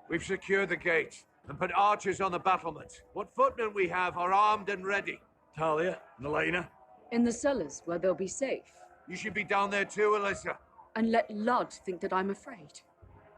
We've secured the gate and put archers on the battlements. What footmen we have are armed and ready. Talia, Elena? In the cellars, where they'll be safe. You should be down there too, Alyssa. And let Lud think that I'm afraid.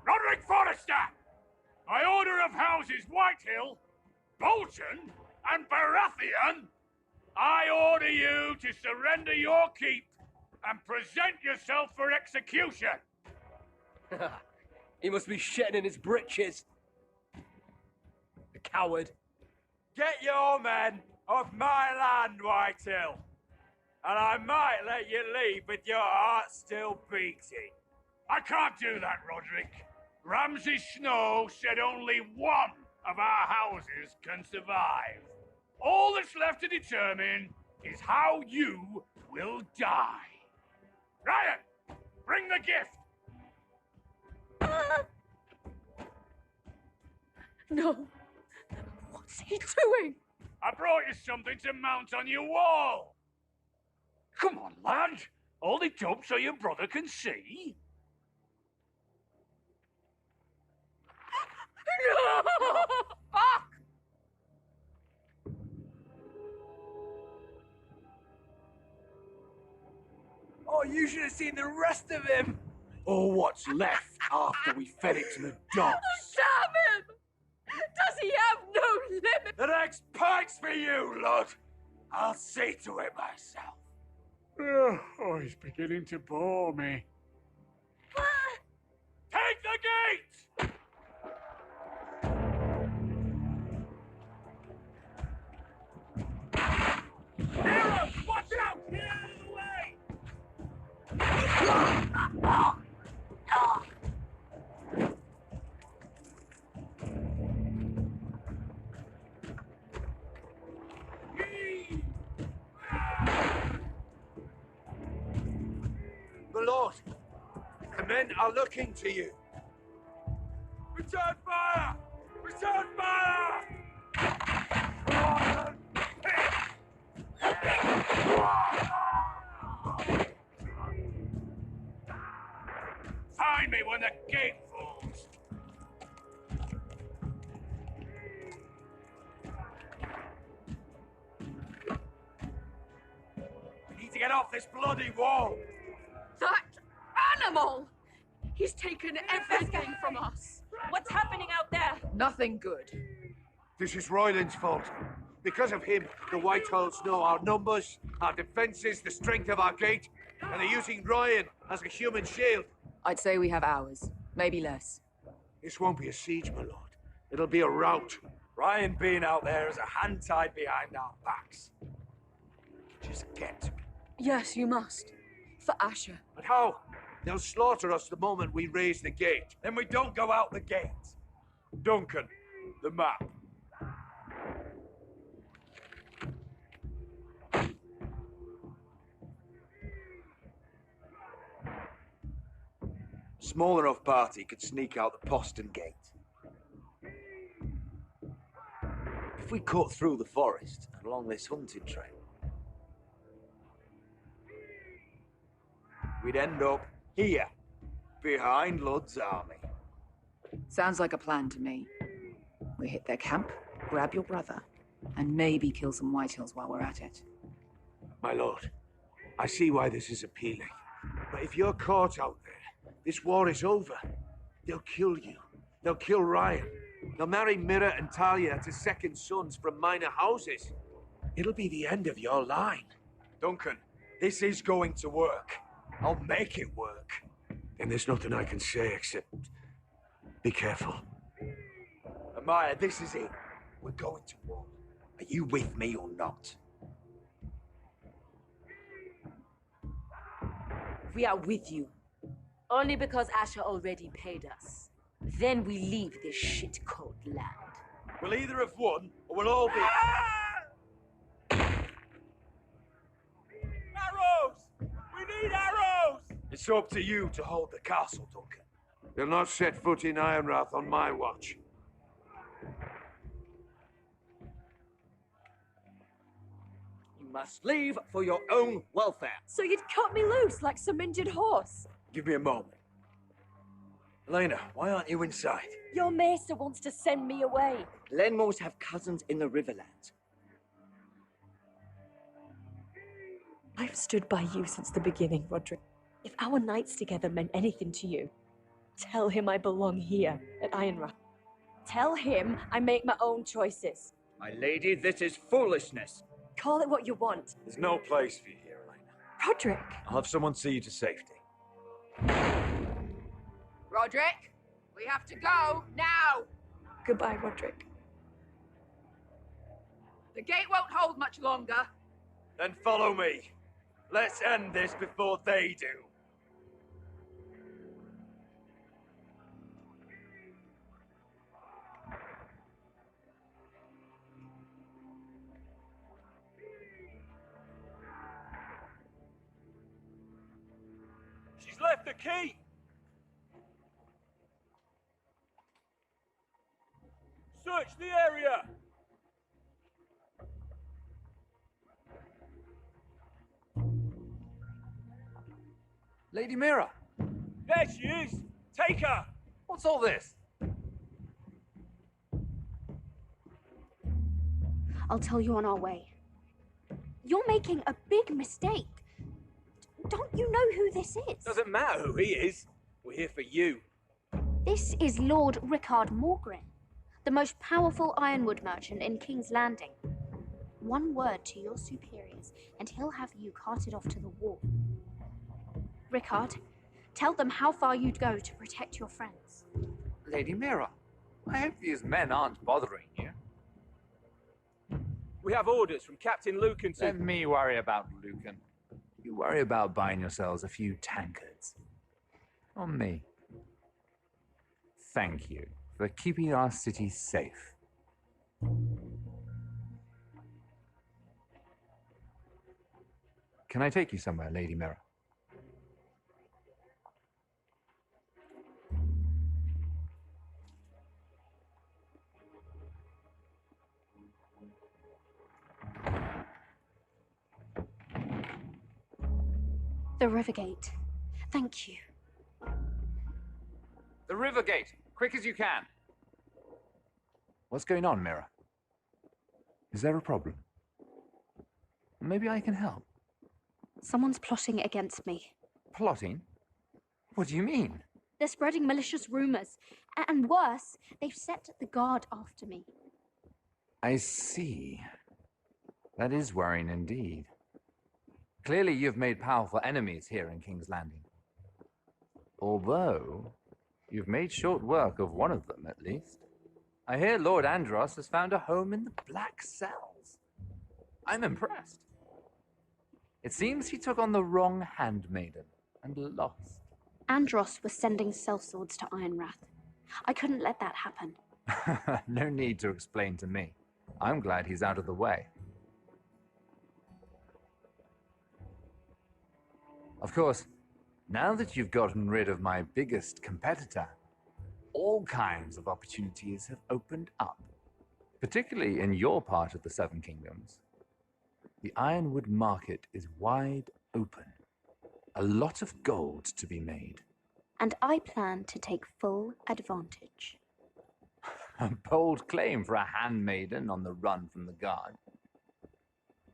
Roderick Forrester! By order of Houses Whitehill, Bolton, and Baratheon, I order you to surrender your keep and present yourself for execution. He must be shitting in his britches. The coward. Get your men off my land, Whitehill. And I might let you leave with your heart still beating. I can't do that, Roderick. Ramsay Snow said only one of our houses can survive. All that's left to determine is how you will die. Ryan, bring the gift! No. What's he doing? I brought you something to mount on your wall. Come on, lad. Hold it up so your brother can see. No! Fuck! Oh, you should have seen the rest of him. Or what's left after we fed it to the dogs. Damn him! Does he have no limit? The next pike's for you, Lud. I'll see to it myself. Oh, he's beginning to bore me. Take the gate! Arrow! Watch out! Get out of the way! My lord, the men are looking to you. Return fire! Return fire! Find me when the gate falls. We need to get off this bloody wall! That animal! He's taken everything from us. What's happening out there? Nothing good. This is Royland's fault. Because of him, the Whitehills know our numbers, our defenses, the strength of our gate, and they're using Ryan as a human shield. I'd say we have hours, maybe less. This won't be a siege, my lord. It'll be a rout. Ryan being out there is a hand tied behind our backs. Just get to it. Yes, you must. For Asher. But how? They'll slaughter us the moment we raise the gate. Then we don't go out the gate. Duncan, the map. Small enough party could sneak out the postern gate. If we cut through the forest and along this hunting trail, we'd end up here, behind Lud's army. Sounds like a plan to me. We hit their camp, grab your brother, and maybe kill some Whitehills while we're at it. My lord, I see why this is appealing. But if you're caught out there, this war is over. They'll kill you. They'll kill Ryan. They'll marry Mira and Talia to second sons from minor houses. It'll be the end of your line. Duncan, this is going to work. I'll make it work. And there's nothing I can say except be careful. Amaya, this is it. We're going to war. Are you with me or not? We are with you. Only because Asher already paid us. Then we leave this shit-cold land. We'll either have won, or we'll all be... Arrows! We need arrows! It's up to you to hold the castle, Duncan. They'll not set foot in Ironrath on my watch. You must leave for your own welfare. So you'd cut me loose like some injured horse? Give me a moment. Elena, why aren't you inside? Your maester wants to send me away. Glenmores have cousins in the Riverlands. I've stood by you since the beginning, Roderick. If our nights together meant anything to you, tell him I belong here at Ironrath. Tell him I make my own choices. My lady, this is foolishness. Call it what you want. There's no place for you here, Elena. Roderick! I'll have someone see you to safety. Roderick, we have to go now. Goodbye, Roderick. The gate won't hold much longer. Then follow me. Let's end this before they do. She's left the key. Search the area. Lady Mira, There she is. Take her. what's all this? I'll tell you on our way. You're making a big mistake. Don't you know who this is? Doesn't matter who he is. We're here for you. This is Lord Rickard Morgren, the most powerful ironwood merchant in King's Landing. One word to your superiors, and he'll have you carted off to the wall. Rickard, tell them how far you'd go to protect your friends. Lady Mira, I hope these men aren't bothering you. We have orders from Captain Lucan to... Let me worry about Lucan. You worry about buying yourselves a few tankards. On me. Thank you for keeping our city safe. Can I take you somewhere, Lady Mira? The Rivergate. Thank you. The river gate, quick as you can. What's going on, Mira? Is there a problem? Maybe I can help. Someone's plotting against me. Plotting? What do you mean? They're spreading malicious rumors. And worse, they've set the guard after me. I see. That is worrying indeed. Clearly you've made powerful enemies here in King's Landing. Although, you've made short work of one of them, at least. I hear Lord Andros has found a home in the Black Cells. I'm impressed. It seems he took on the wrong handmaiden and lost. Andros was sending sellswords to Ironrath. I couldn't let that happen. No need to explain to me. I'm glad he's out of the way. Of course, now that you've gotten rid of my biggest competitor, all kinds of opportunities have opened up, particularly in your part of the Seven Kingdoms. The ironwood market is wide open. A lot of gold to be made. And I plan to take full advantage. A bold claim for a handmaiden on the run from the guard.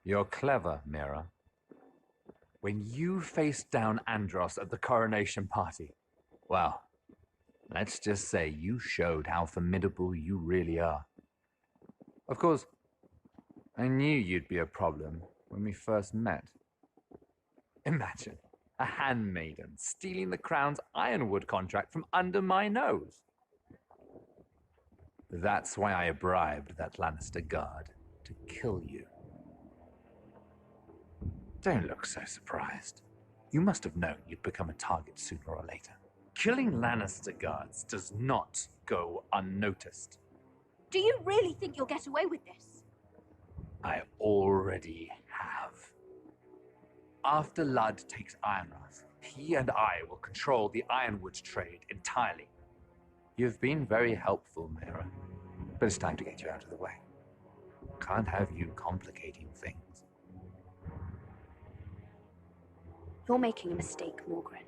You're clever, Mira. When you faced down Andros at the coronation party, well, let's just say you showed how formidable you really are. Of course, I knew you'd be a problem when we first met. Imagine a handmaiden stealing the crown's ironwood contract from under my nose. That's why I bribed that Lannister guard to kill you. Don't look so surprised. You must have known you'd become a target sooner or later. Killing Lannister guards does not go unnoticed. Do you really think you'll get away with this? I already have. After Ludd takes Ironrath, he and I will control the ironwood trade entirely. You've been very helpful, Mira, but it's time to get you out of the way. Can't have you complicating things. You're making a mistake, Morgren.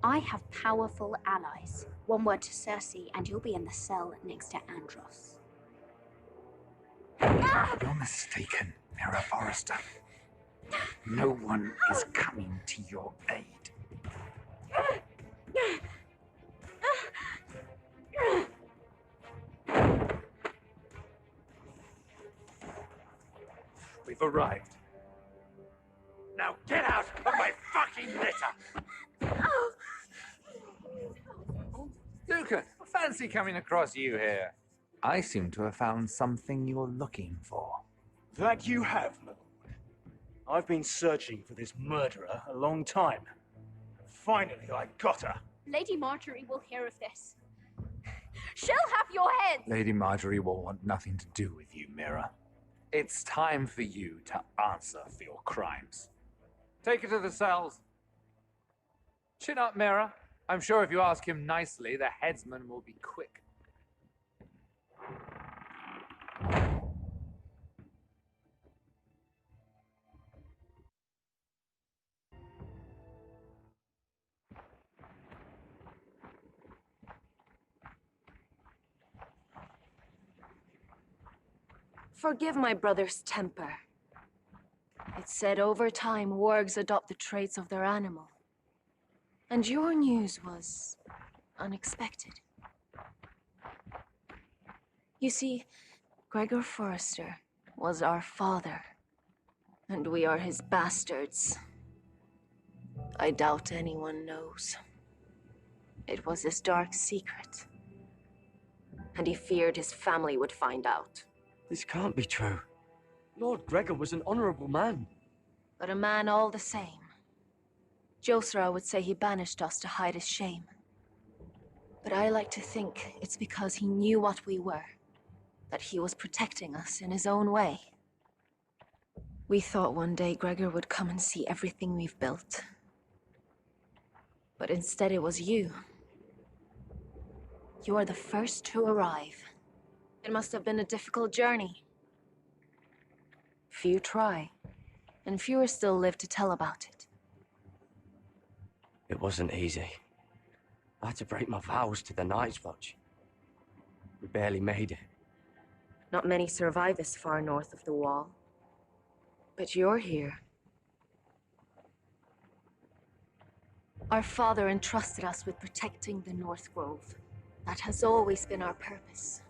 I have powerful allies. One word to Cersei, and you'll be in the cell next to Andros. You're mistaken, Mira Forrester. No one is coming to your aid. We've arrived. Now get out of my fucking litter! Dukan, fancy coming across you here. I seem to have found something you're looking for. That you have, my lord. I've been searching for this murderer a long time. Finally, I got her. Lady Marjorie will hear of this. She'll have your head! Lady Marjorie will want nothing to do with you, Mira. It's time for you to answer for your crimes. Take her to the cells. Chin up, Mira. I'm sure if you ask him nicely, the headsman will be quick. Forgive my brother's temper. It's said over time, wargs adopt the traits of their animal. And your news was unexpected. You see, Gregor Forrester was our father, and we are his bastards. I doubt anyone knows. It was his dark secret, and he feared his family would find out. This can't be true. Lord Gregor was an honorable man. But a man all the same. Josra would say he banished us to hide his shame. But I like to think it's because he knew what we were, that he was protecting us in his own way. We thought one day Gregor would come and see everything we've built. But instead it was you. You are the first to arrive. It must have been a difficult journey. Few try, and fewer still live to tell about it. It wasn't easy. I had to break my vows to the Night's Watch. We barely made it. Not many survive this far north of the Wall. But you're here. Our father entrusted us with protecting the North Grove. That has always been our purpose.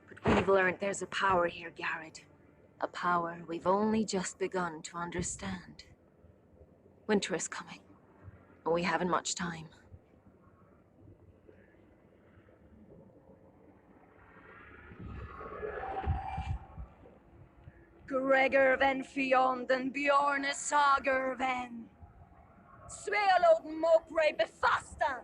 But we've learned there's a power here, Garrett. A power we've only just begun to understand. Winter is coming, and we haven't much time. Gregor ven Fionden Bjorne Sager ven. Svealoden Mokre befastan.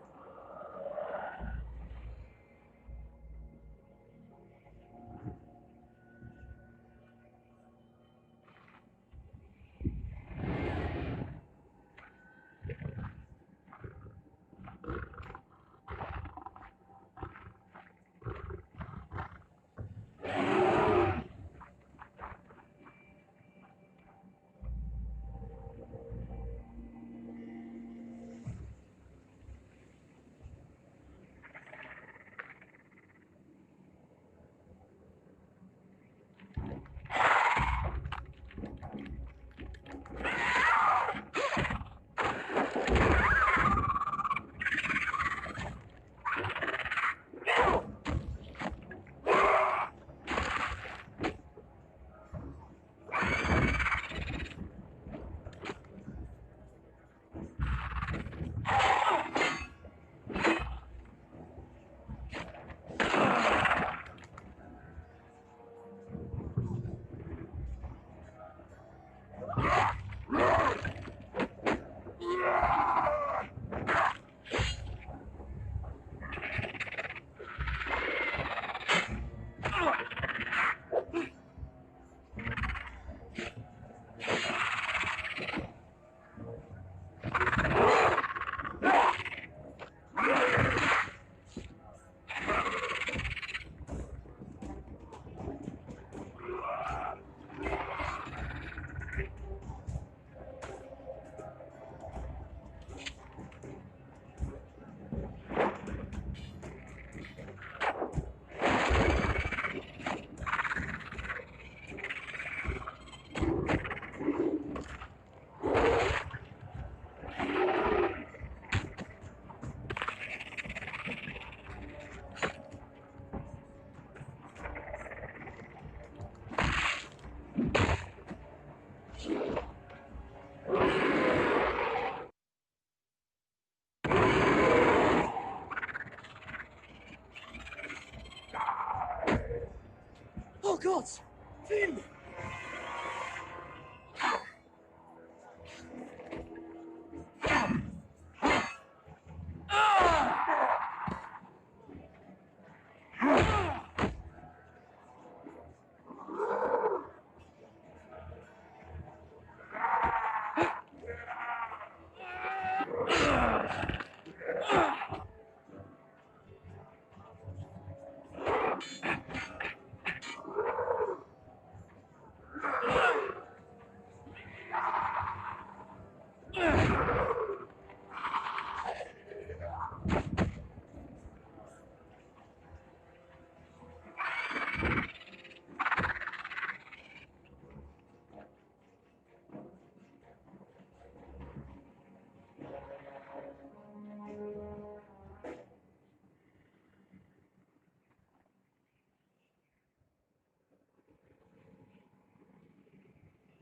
gods! Finn!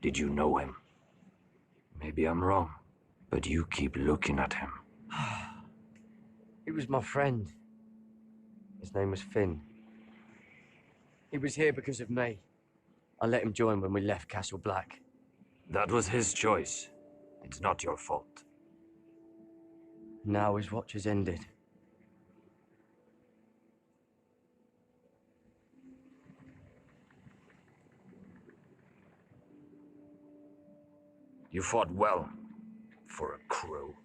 Did you know him? Maybe I'm wrong, but you keep looking at him. He was my friend. His name was Finn. He was here because of me. I let him join when we left Castle Black. That was his choice. It's not your fault. Now his watch has ended. You fought well, for a crow.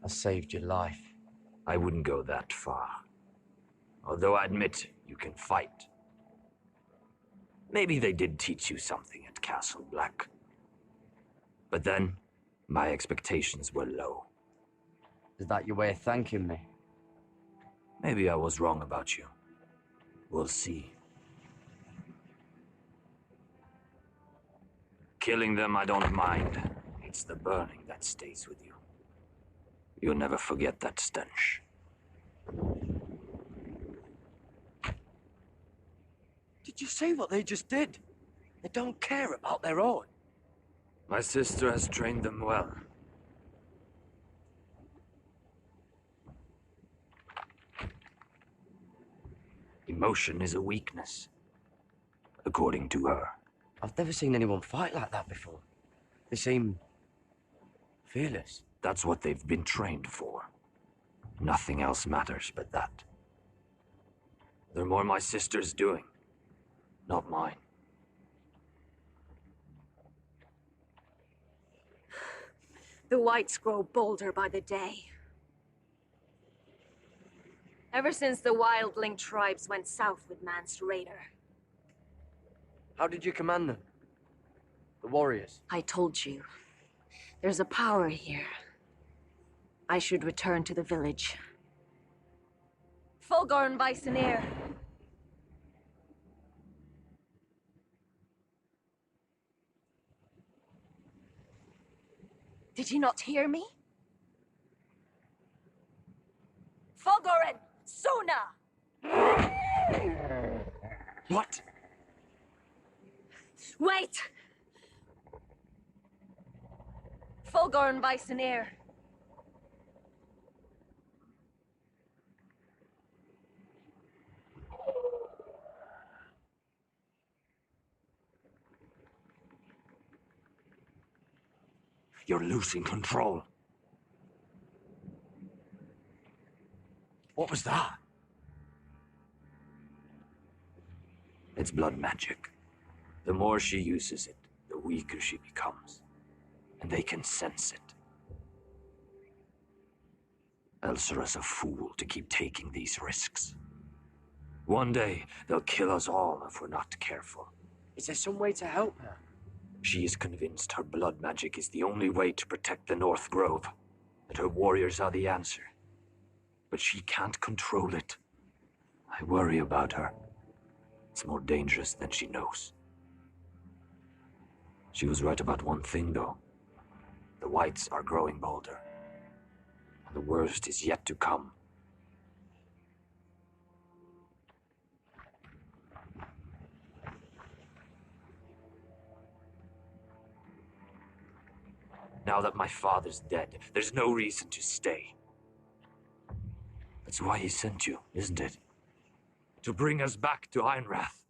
I saved your life. I wouldn't go that far. Although I admit you can fight. Maybe they did teach you something at Castle Black. But then, my expectations were low. Is that your way of thanking me? Maybe I was wrong about you. We'll see. Killing them I don't mind. It's the burning that stays with you. You'll never forget that stench. Did you see what they just did? They don't care about their own. My sister has trained them well. Emotion is a weakness, according to her. I've never seen anyone fight like that before. They seem fearless. That's what they've been trained for. Nothing else matters but that. They're more my sister's doing, not mine. The whites grow bolder by the day. Ever since the wildling tribes went south with Mance Raider. How did you command them? The warriors? I told you. There's a power here. I should return to the village. Fulgorn Bisoneer. Did you not hear me? Fulgoren! Suna! What? Wait! Fulgorn Bisoneer. You're losing control. What was that? It's blood magic. The more she uses it, the weaker she becomes. And they can sense it. Elsera's a fool to keep taking these risks. One day, they'll kill us all if we're not careful. Is there some way to help her? She is convinced her blood magic is the only way to protect the North Grove, that her warriors are the answer. But she can't control it. I worry about her. It's more dangerous than she knows. She was right about one thing, though. The whites are growing bolder. And the worst is yet to come. Now that my father's dead, there's no reason to stay. That's why he sent you, isn't it? To bring us back to Einrath.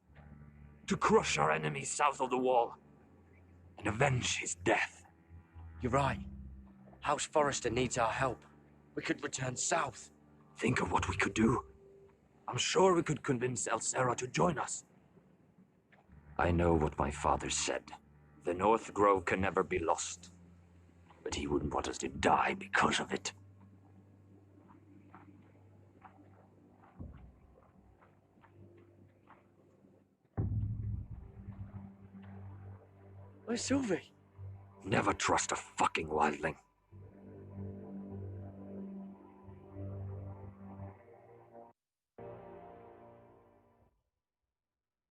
To crush our enemies south of the wall. And avenge his death. You're right. House Forrester needs our help. We could return south. Think of what we could do. I'm sure we could convince Elsera to join us. I know what my father said. The North Grove can never be lost. But he wouldn't want us to die because of it. Where's Sylvie? Never trust a fucking wildling.